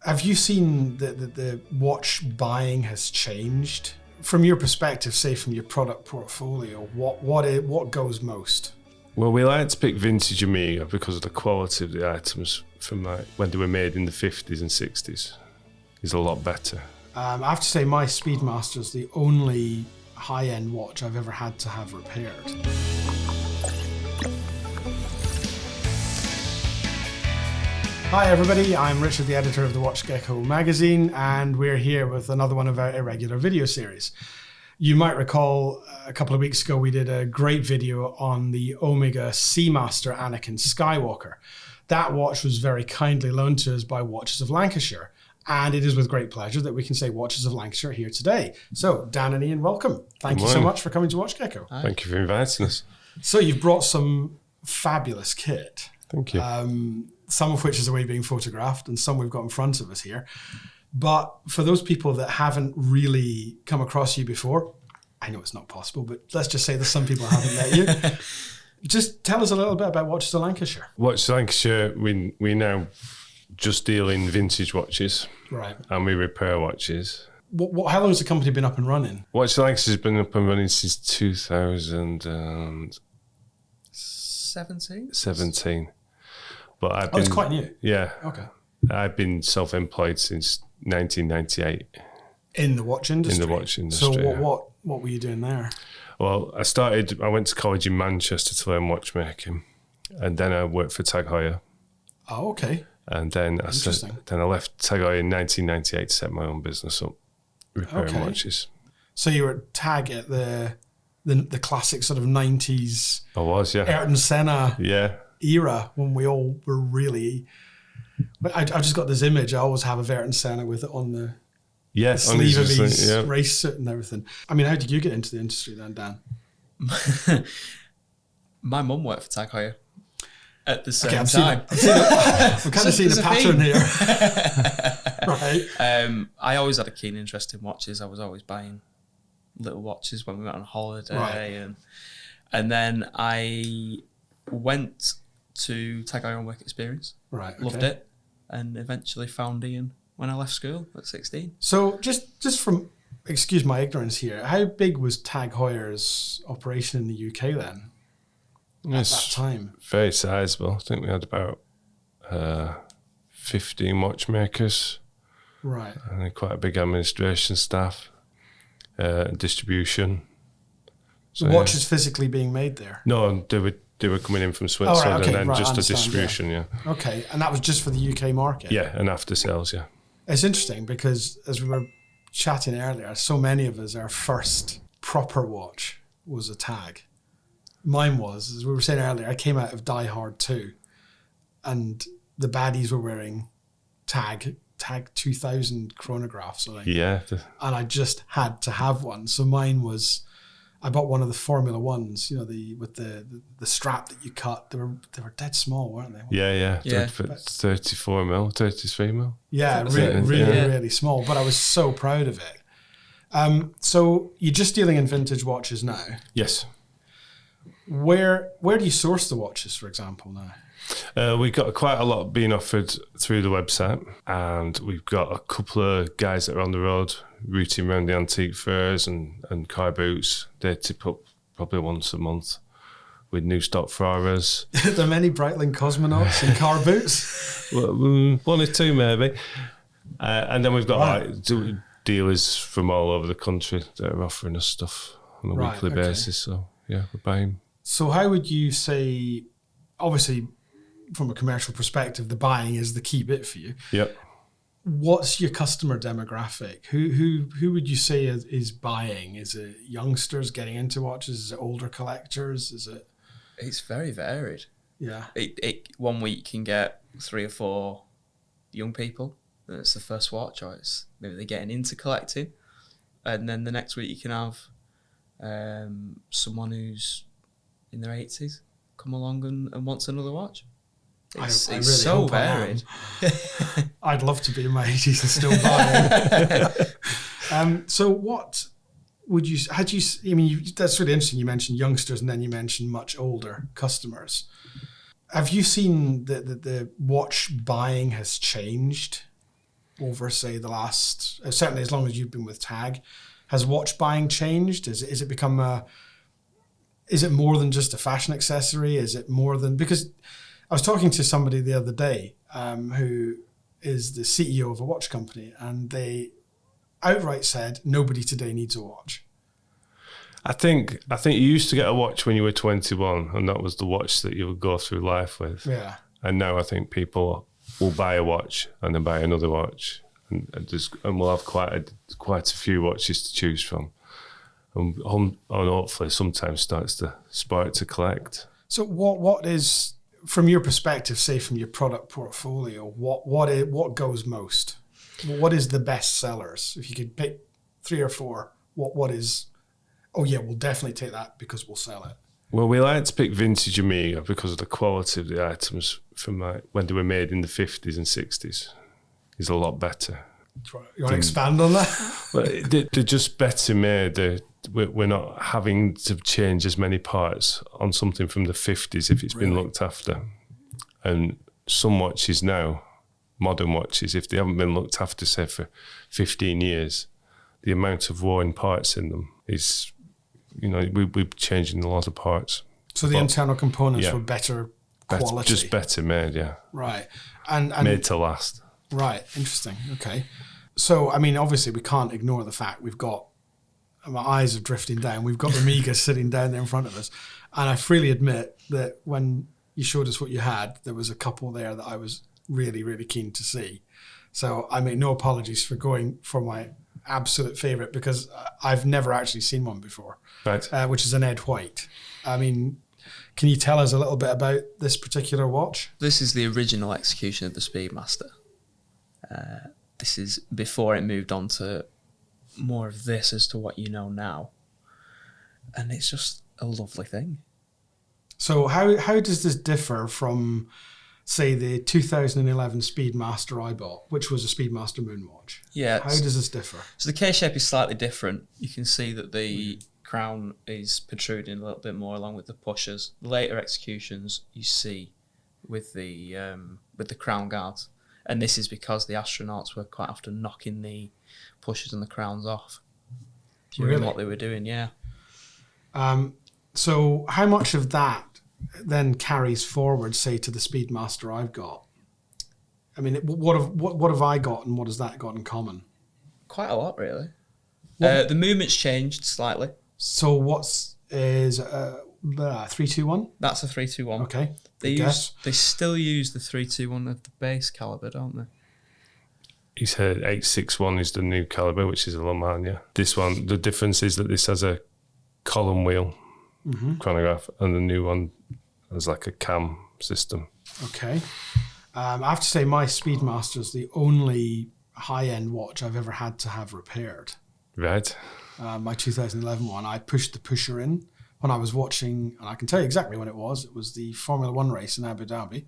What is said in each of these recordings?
Have you seen that the watch buying has changed? From your perspective, say from your product portfolio, what goes most? Well, we like to pick vintage Amiga because of the quality of the items from like when they were made in the 50s and 60s is a lot better. I have to say my Speedmaster is the only high-end watch I've ever had to have repaired. Hi everybody, I'm Richard, the editor of the WatchGecko magazine, and we're here with another one of our irregular video series. You might recall a couple of weeks ago we did a great video on the Omega Seamaster Anakin Skywalker. That watch was very kindly loaned to us by Watches of Lancashire, and it is with great pleasure that we can say Watches of Lancashire here today. So Dan and Ian, welcome. Thank you so much for coming to WatchGecko. Hi. Thank you for inviting us. So you've brought some fabulous kit. Thank you. Some of which is away being photographed and some we've got in front of us here. But for those people that haven't really come across you before, I know it's not possible, but let's just say that some people haven't met you. Just tell us a little bit about Watches of Lancashire. Watches of Lancashire, we now just deal in vintage watches. Right. And we repair watches. How long has the company been up and running? Watches of Lancashire has been up and running since 2017. But it's quite new. Yeah. Okay. I've been self-employed since 1998. In the watch industry? In the watch industry. So what were you doing there? Well, I went to college in Manchester to learn watchmaking. And then I worked for TAG Heuer. Oh, okay. And then I left TAG Heuer in 1998 to set my own business up, repairing watches. So you were at TAG at the classic sort of 90s. I was, yeah. Ayrton Senna. Yeah. Era when we all were really. I just got this image. I always have a Ayrton Senna with it on the sleeve of his race suit and everything. I mean, how did you get into the industry then, Dan? My mum worked for TAG Heuer at the same time. We've kind of seen a pattern here. Right. I always had a keen interest in watches. I was always buying little watches when we went on holiday, and then I went to TAG Heuer on work experience. Right. Okay. Loved it, and eventually found Ian when I left school at 16. So just from, excuse my ignorance here, how big was TAG Heuer's operation in the UK then? At that time? Very sizable. I think we had about 15 watchmakers. Right. And quite a big administration staff, distribution. So watches physically being made there? No, they were coming in from Switzerland and then just the distribution, yeah. Okay, and that was just for the UK market? Yeah, and after sales, yeah. It's interesting because as we were chatting earlier, so many of us, our first proper watch was a TAG. Mine was, as we were saying earlier, I came out of Die Hard 2 and the baddies were wearing TAG 2000 chronographs. Yeah. And I just had to have one. So mine was, I bought one of the Formula Ones, with the strap that you cut. They were dead small, weren't they? Yeah. 34 mil, 33 mil. Yeah, really small. But I was so proud of it. So you're just dealing in vintage watches now? Yes. Where do you source the watches, for example, now? We've got quite a lot being offered through the website, and we've got a couple of guys that are on the road routing around the antique fairs and car boots. They tip up probably once a month with new stock for us. Are there many Breitling Cosmonauts and car boots? Well, one or two maybe. And then we've got dealers from all over the country that are offering us stuff on a weekly basis. So yeah, we're buying. So how would you say, obviously from a commercial perspective, the buying is the key bit for you. Yep. What's your customer demographic? Who would you say is buying? Is it youngsters getting into watches? Is it older collectors? It's very varied. Yeah. It 1 week you can get 3 or 4 young people. And it's the first watch, or it's maybe they're getting into collecting. And then the next week you can have someone who's in their 80s come along and wants another watch. It's really so varied. I'd love to be in my 80s and still buying. So what would you, that's really interesting. You mentioned youngsters and then you mentioned much older customers. Have you seen the watch buying has changed over, say, the last, certainly as long as you've been with TAG? Has watch buying changed? Is it become is it more than just a fashion accessory? Is it more than, because I was talking to somebody the other day who is the CEO of a watch company, and they outright said nobody today needs a watch. I think you used to get a watch when you were 21, and that was the watch that you would go through life with. Yeah. And now I think people will buy a watch and then buy another watch, and we'll have quite a few watches to choose from, and hopefully sometimes starts to spark to collect. So what is, from your perspective, say from your product portfolio, what goes most? What is the best sellers? If you could pick 3 or 4, what is? Oh yeah, we'll definitely take that because we'll sell it. Well, we like to pick vintage Omega because of the quality of the items from when they were made in the 50s and 60s is a lot better. You want to expand on that? Well, they're just better made. We're not having to change as many parts on something from the 50s if it's been looked after. And some watches now, modern watches, if they haven't been looked after, say, for 15 years, the amount of worn parts in them is, we're changing a lot of parts. So the internal components were better quality? Just better made, yeah. Right. And made to last. Right. Interesting. Okay. So, I mean, obviously we can't ignore the fact we've got, my eyes are drifting down, we've got Omega sitting down there in front of us. And I freely admit that when you showed us what you had, there was a couple there that I was really, really keen to see. So I make no apologies for going for my absolute favourite, because I've never actually seen one before, right. Which is an Ed White. I mean, can you tell us a little bit about this particular watch? This is the original execution of the Speedmaster. This is before it moved on to more of this as to what you know now. And it's just a lovely thing. So how does this differ from, say, the 2011 Speedmaster I bought, which was a Speedmaster moon watch? Yeah. How does this differ? So the case shape is slightly different. You can see that the crown is protruding a little bit more along with the pushers. Later executions you see with the crown guards. And this is because the astronauts were quite often knocking the pushers and the crowns off during what they were doing, yeah. So how much of that then carries forward, say, to the Speedmaster I've got? I mean, what have I got and what has that got in common? Quite a lot, really. The movement's changed slightly. So is 321? That's a 321. Okay. They still use the 321 of the base caliber, don't they? He said 861 is the new caliber, which is a Le Mans, yeah. This one, the difference is that this has a column wheel chronograph, and the new one has like a cam system. Okay. I have to say my Speedmaster is the only high-end watch I've ever had to have repaired. Right. My 2011 one, I pushed the pusher in when I was watching, and I can tell you exactly when it was. It was the Formula One race in Abu Dhabi.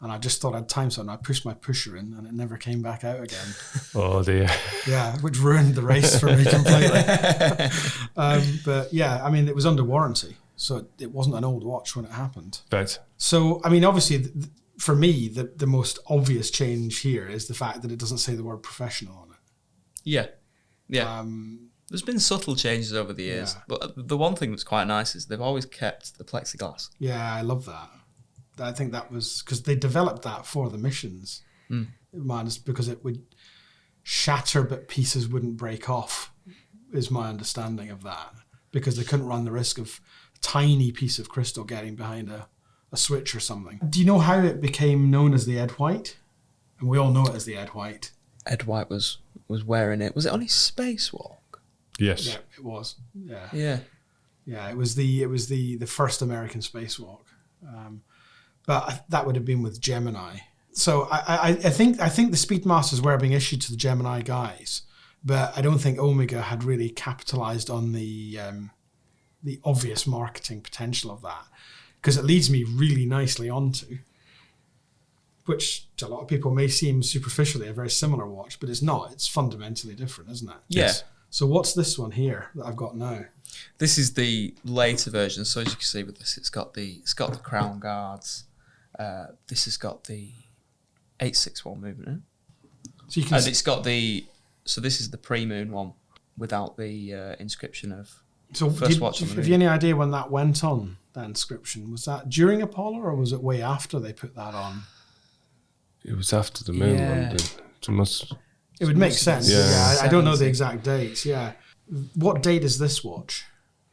And I just thought I'd time something. I pushed my pusher in and it never came back out again. Oh dear. Yeah, which ruined the race for me completely. But yeah, I mean, it was under warranty. So it wasn't an old watch when it happened. Right. So, I mean, obviously, for me, the most obvious change here is the fact that it doesn't say the word professional on it. Yeah. Yeah. There's been subtle changes over the years. Yeah. But the one thing that's quite nice is they've always kept the plexiglass. Yeah, I love that. I think that was because they developed that for the missions. Because it would shatter but pieces wouldn't break off, is my understanding of that. Because they couldn't run the risk of a tiny piece of crystal getting behind a switch or something. Do you know how it became known as the Ed White? And we all know it as the Ed White. Ed White was wearing it. Was it on his spacewalk? Yes. Yeah, it was. Yeah. Yeah. Yeah, it was the first American spacewalk. But that would have been with Gemini. So I think the Speedmasters were being issued to the Gemini guys, but I don't think Omega had really capitalized on the obvious marketing potential of that, because it leads me really nicely onto, which to a lot of people may seem superficially a very similar watch, but it's not. It's fundamentally different, isn't it? Yeah. Yes. So what's this one here that I've got now? This is the later version. So as you can see with this, it's got the crown guards. This has got the 861 movement in. So you can. And it's got the. So this is the pre-moon one without the inscription of first watch on the moon. Have you any idea when that went on? That inscription, was that during Apollo or was it way after they put that on? It was after the moon landing. It would make sense. Yeah. I don't know the exact dates. Yeah. What date is this watch?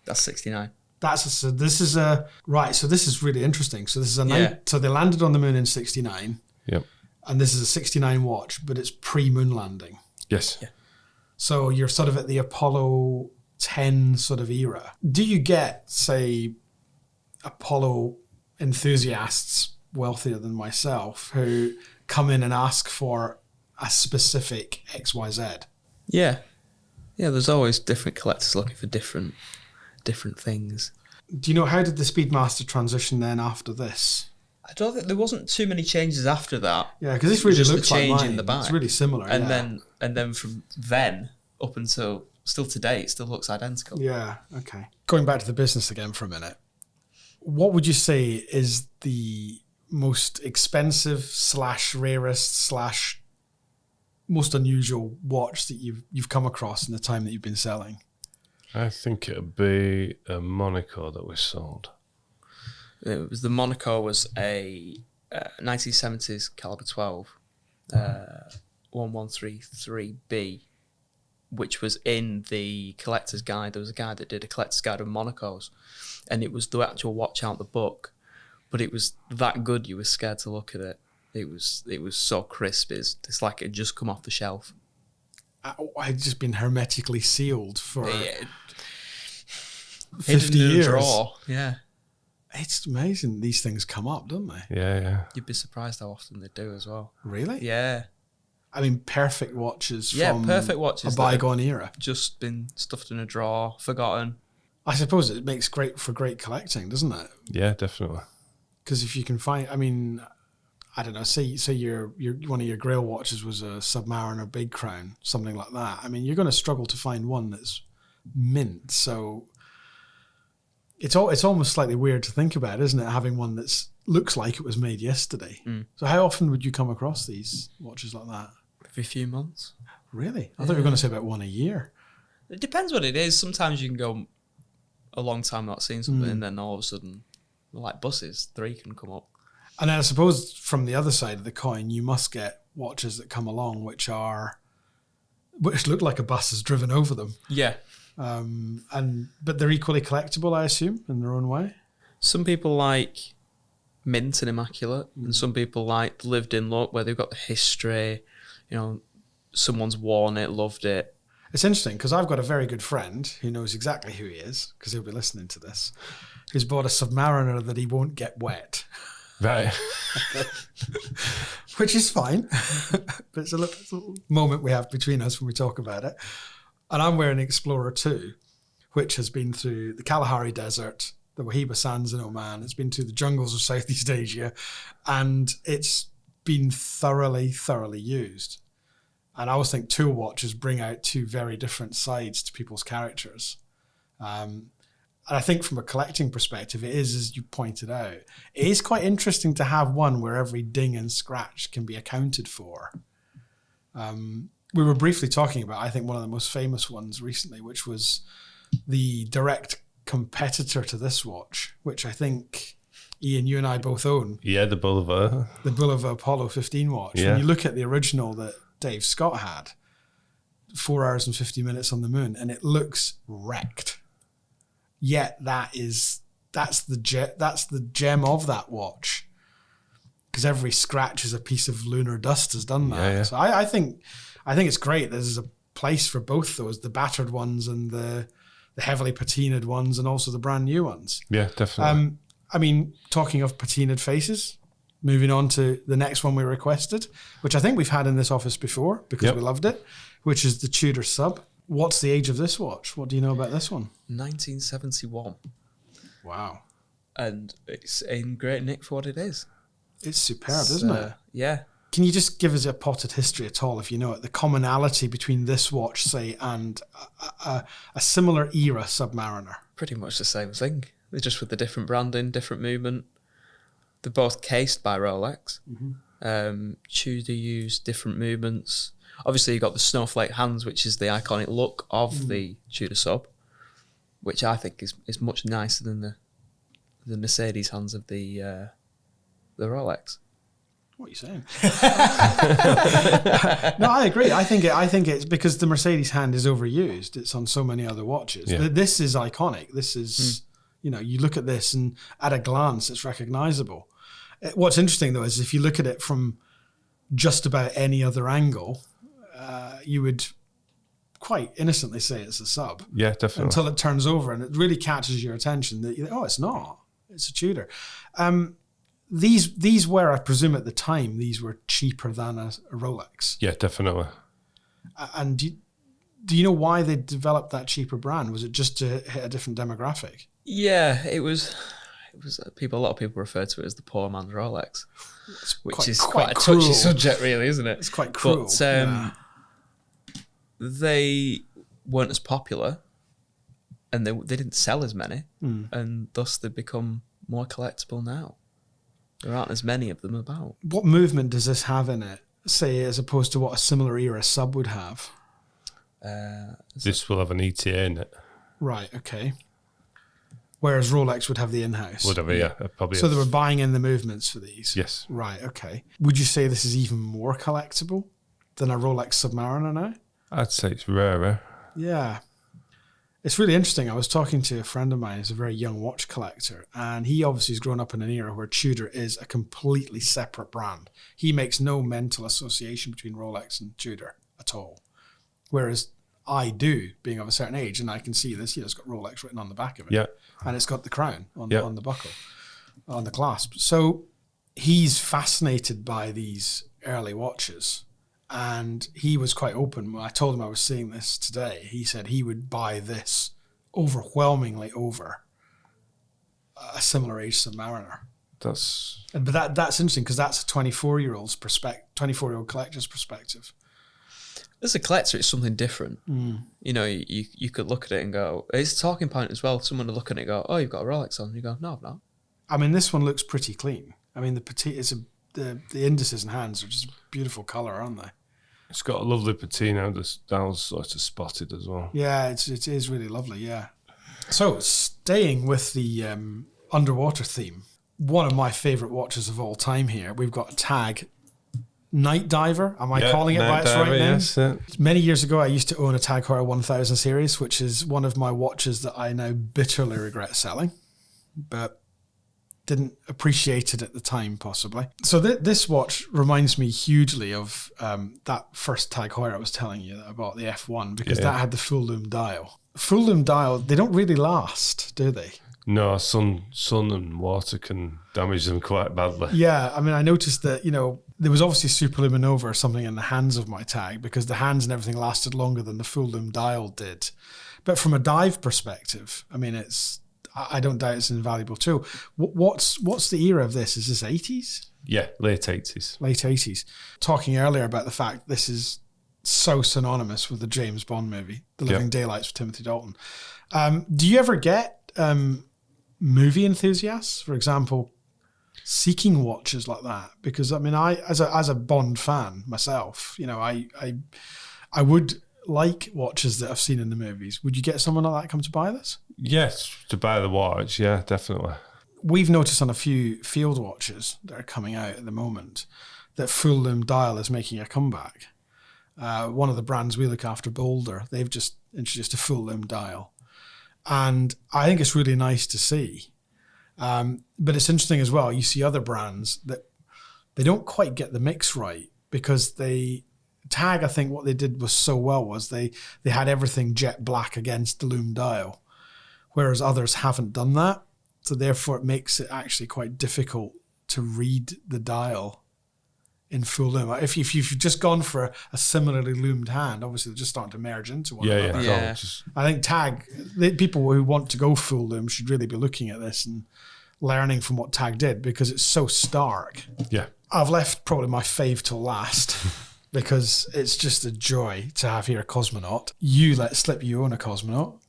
That's 69. So this is really interesting. So this is so they landed on the moon in 69. Yep. And this is a 69 watch, but it's pre-moon landing. Yes. Yeah. So you're sort of at the Apollo 10 sort of era. Do you get, say, Apollo enthusiasts wealthier than myself who come in and ask for a specific XYZ? Yeah. Yeah, there's always different collectors looking for different things. Do you know, how did the Speedmaster transition then after this? I don't think there wasn't too many changes after that. Yeah, because this really Just looks the like change mine. in the back. It's really similar. And then from then up until still today, it still looks identical. Yeah, okay. Going back to the business again for a minute, what would you say is the most expensive / rarest / most unusual watch that you've come across in the time that you've been selling? I think it'd be a Monaco that we sold. It was the Monaco was a 1970s caliber 12 1133B, which was in the collector's guide. There was a guy that did a collector's guide of Monacos, and it was the actual watch out the book, but it was that good you were scared to look at it. It was so crisp. It's like it had just come off the shelf. I'd just been hermetically sealed for 50 Hidden in a years. drawer. Yeah. It's amazing these things come up, don't they? Yeah. You'd be surprised how often they do as well. Really? Yeah. I mean, perfect watches from perfect watches a bygone era. Just been stuffed in a drawer, forgotten. I suppose it makes great for great collecting, doesn't it? Yeah, definitely. Because if you can find, I mean, I don't know, say your one of your Grail watches was a Submariner Big Crown, something like that. I mean, you're going to struggle to find one that's mint. So it's almost slightly weird to think about, isn't it? Having one that looks like it was made yesterday. Mm. So how often would you come across these watches like that? Every few months. Really? I thought you were going to say about one a year. It depends what it is. Sometimes you can go a long time not seeing something, and then all of a sudden, like buses, 3 can come up. And then I suppose from the other side of the coin, you must get watches that come along which look like a bus has driven over them. Yeah. But they're equally collectible, I assume, in their own way. Some people like mint and immaculate, and some people like lived in look where they've got the history. You know, someone's worn it, loved it. It's interesting because I've got a very good friend who knows exactly who he is because he'll be listening to this, who's bought a Submariner that he won't get wet. Right. Which is fine. But it's a little moment we have between us when we talk about it. And I'm wearing Explorer 2, which has been through the Kalahari Desert, the Wahiba Sands in Oman. It's been through the jungles of Southeast Asia, and it's been thoroughly, thoroughly used. And I always think tool watches bring out two very different sides to people's characters. And I think from a collecting perspective, it is, as you pointed out, it is quite interesting to have one where every ding and scratch can be accounted for. We were briefly talking about, I think, one of the most famous ones recently, which was the direct competitor to this watch, which I think, Ian, you and I both own. Yeah, the Bolivar. The Bolivar Apollo 15 watch. Yeah. When you look at the original that Dave Scott had, 4 hours and 50 minutes on the moon, and it looks wrecked. Yet that's the gem of that watch, because every scratch is a piece of lunar dust has done that. Yeah. So I think it's great. There's a place for both those, the battered ones and the heavily patinaed ones, and also the brand new ones. Yeah, definitely. I mean, talking of patinaed faces, moving on to the next one we requested, which I think we've had in this office before because we loved it, which is the Tudor Sub. What's the age of this watch? What do you know about this one? 1971. Wow. And it's in great nick for what it is. It's superb, isn't it? Yeah. Can you just give us a potted history at all, if you know it, the commonality between this watch, say, and a similar era Submariner? Pretty much the same thing. They're just with the different branding, different movement. They're both cased by Rolex. Mm-hmm. Tudor used different movements. Obviously, you've got the snowflake hands, which is the iconic look of the Tudor Sub, which I think is much nicer than the Mercedes hands of the Rolex. What are you saying? No, I agree. I think it's because the Mercedes hand is overused. It's on so many other watches. Yeah. This is iconic. This is, you look at this and at a glance, it's recognizable. What's interesting though is if you look at it from just about any other angle, you would quite innocently say it's a sub. Yeah, definitely. Until it turns over and it really catches your attention that it's not. It's a Tudor. These were, I presume at the time, these were cheaper than a Rolex. Yeah, definitely. And do you know why they developed that cheaper brand? Was it just to hit a different demographic? Yeah, it was a lot of people refer to it as the poor man's Rolex, which is quite a cruel. touchy subject, really, isn't it? It's quite cruel. But they weren't as popular, and they didn't sell as many, and thus they've become more collectible now. There aren't as many of them about. What movement does this have in it, say, as opposed to what a similar era sub would have? This will have an ETA in it. Right, okay. Whereas Rolex would have the in-house. Whatever, yeah. Probably. So they were buying in the movements for these? Yes. Right, okay. Would you say this is even more collectible than a Rolex Submariner now? I'd say it's rarer. Yeah. It's really interesting. I was talking to a friend of mine who's a very young watch collector, and he obviously has grown up in an era where Tudor is a completely separate brand. He makes no mental association between Rolex and Tudor at all. Whereas I do, being of a certain age, and I can see this, it's got Rolex written on the back of it. Yeah. And it's got the crown on the buckle, on the clasp. So he's fascinated by these early watches. And he was quite open. When I told him I was seeing this today, he said he would buy this overwhelmingly over a similar age Submariner. But that's interesting because that's a 24-year-old's 24-year-old collector's perspective. As a collector, it's something different. You could look at it and go, it's a talking point as well. Someone would look at it and go, oh, you've got a Rolex on. And you go, no, I've not. I mean, this one looks pretty clean. I mean, the indices and hands are just beautiful colour, aren't they? It's got a lovely patina. The dial's sort of spotted as well. Yeah, it is really lovely, yeah. So, staying with the underwater theme, one of my favourite watches of all time here, we've got a TAG Night Diver. Am I calling it by its right name? Yes, yeah. Many years ago, I used to own a TAG Heuer 1000 series, which is one of my watches that I now bitterly regret selling. But didn't appreciate it at the time, possibly. So this watch reminds me hugely of that first TAG Heuer I was telling you about, the F1, because that had the full lume dial. Full lume dial, they don't really last, do they? No, sun and water can damage them quite badly. Yeah, I mean, I noticed that, there was obviously superluminova or something in the hands of my TAG because the hands and everything lasted longer than the full lume dial did. But from a dive perspective, I mean, I don't doubt it's an invaluable tool. What's the era of this? Is this 80s? Yeah, late 80s. Late 80s. Talking earlier about the fact this is so synonymous with the James Bond movie, The Living Daylights with Timothy Dalton. Do you ever get movie enthusiasts, for example, seeking watches like that? Because I mean, as a Bond fan myself, I would like watches that I've seen in the movies. Would you get someone like that come to buy this? Yes, to buy the watch, yeah, definitely. We've noticed on a few field watches that are coming out at the moment that full lume dial is making a comeback. One of the brands we look after, Boulder, they've just introduced a full lume dial. And I think it's really nice to see. But it's interesting as well, you see other brands that they don't quite get the mix right because TAG, I think what they did was so well was they had everything jet black against the lume dial, whereas others haven't done that. So therefore it makes it actually quite difficult to read the dial in full lume. If you've just gone for a similarly lumed hand, obviously they're just starting to merge into one another. Yeah. I think TAG, people who want to go full lume should really be looking at this and learning from what TAG did because it's so stark. Yeah. I've left probably my fave till last. Because it's just a joy to have here a Cosmonaute. You let slip you own a Cosmonaute.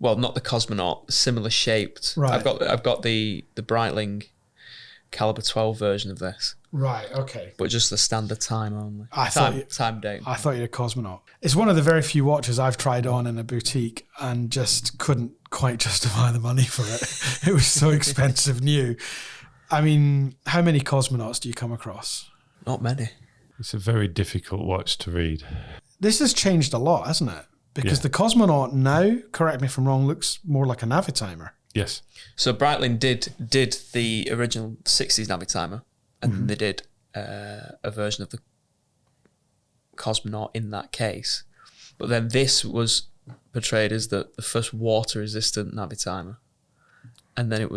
Well, not the Cosmonaute, similar shaped. Right. I've got the Breitling caliber 12 version of this, Right, okay. but just the standard time only. Time date. I thought you had a Cosmonaut. It's one of the very few watches I've tried on in a boutique and just couldn't quite justify the money for it. It was so expensive new. I mean, how many Cosmonauts do you come across? Not many. It's a very difficult watch to read. This has changed a lot, hasn't it? Because the Cosmonaut now, correct me if I'm wrong, looks more like a Navitimer. Yes. So Breitling did the original 60s Navitimer, and then they did a version of the Cosmonaut in that case. But then this was portrayed as the first water-resistant Navitimer. And then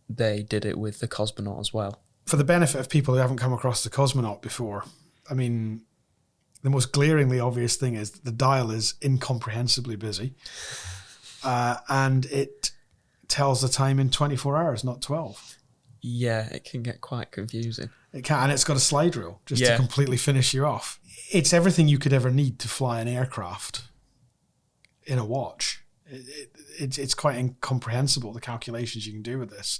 they did it with the Cosmonaut as well. For the benefit of people who haven't come across the Cosmonaut before, I mean, the most glaringly obvious thing is that the dial is incomprehensibly busy. And it tells the time in 24 hours, not 12. Yeah, it can get quite confusing. It can, and it's got a slide rule just to completely finish you off. It's everything you could ever need to fly an aircraft in a watch. It's quite incomprehensible, the calculations you can do with this.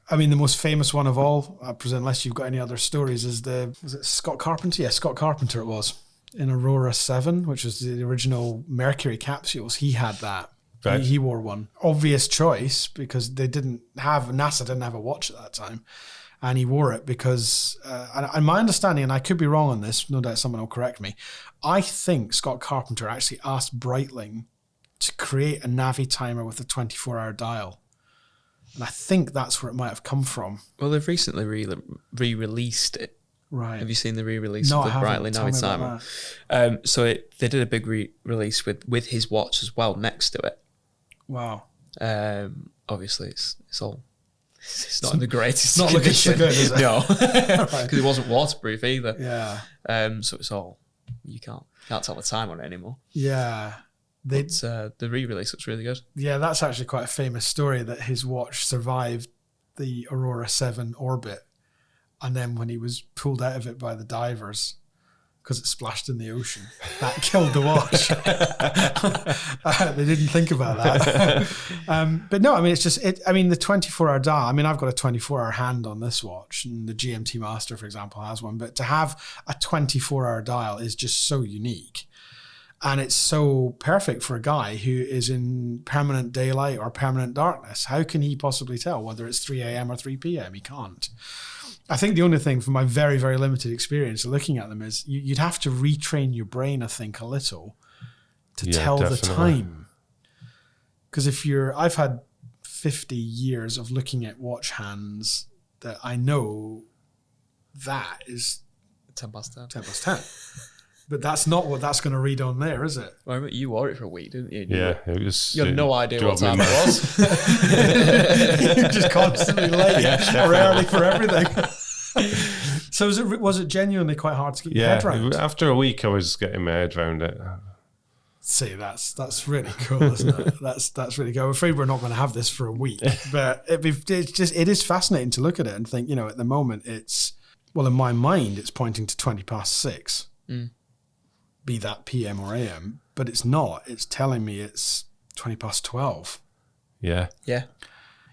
I mean, the most famous one of all, I presume, unless you've got any other stories, was it Scott Carpenter? Yeah, Scott Carpenter it was. In Aurora 7, which was the original Mercury capsules, he had that. Right. He wore one. Obvious choice because NASA didn't have a watch at that time. And he wore it because, and my understanding, and I could be wrong on this, no doubt someone will correct me, I think Scott Carpenter actually asked Breitling to create a Navitimer with a 24-hour dial. And I think that's where it might have come from. Well, they've recently re-released it. Right. Have you seen the re-release of the Breitling Navitimer? So they did a big re-release with his watch as well next to it. Wow. Obviously, it's not in the greatest not condition. looking so good, is it? No, because it wasn't waterproof either. Yeah. So it's all, you can't tell the time on it anymore. Yeah. The re-release looks really good. Yeah, that's actually quite a famous story that his watch survived the Aurora 7 orbit. And then when he was pulled out of it by the divers, because it splashed in the ocean, that killed the watch. They didn't think about that. But no, I mean, the 24-hour dial, I mean, I've got a 24-hour hand on this watch, and the GMT Master, for example, has one. But to have a 24-hour dial is just so unique. And it's so perfect for a guy who is in permanent daylight or permanent darkness. How can he possibly tell whether it's 3 a.m. or 3 p.m.? He can't. I think the only thing from my very, very limited experience of looking at them is you'd have to retrain your brain, I think, a little to tell definitely the time. Because I've had 50 years of looking at watch hands that I know that is 10 past 10. 10 past 10. But that's not what that's going to read on there, is it? Well, you wore it for a week, didn't you? It was. You had no idea what time it was. You're just constantly late or early for everything. So was it genuinely quite hard to get your head around? After a week, I was getting my head around it. See, that's really cool, isn't it? That's really cool. I'm afraid we're not going to have this for a week, but it is fascinating to look at it and think. At the moment, in my mind, it's pointing to 20 past 6. Mm. Be that PM or AM, but it's not. It's telling me it's 20 past 12. Yeah. Yeah.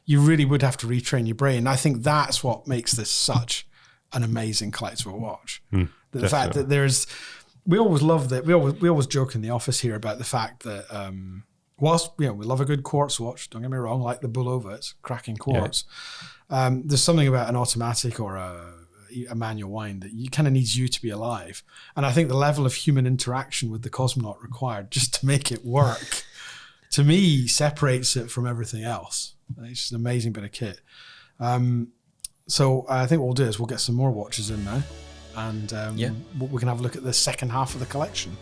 You really would have to retrain your brain. I think that's what makes this such an amazing collectible watch. The fact that we always love that. We always joke in the office here about the fact that whilst we love a good quartz watch, don't get me wrong, like the Bulova, it's cracking quartz. Yeah. There's something about an automatic or a manual wind that kind of needs you to be alive. And I think the level of human interaction with the Cosmonaut required just to make it work, to me, separates it from everything else. It's just an amazing bit of kit. So I think what we'll do is we'll get some more watches in now, and we can have a look at the second half of the collection.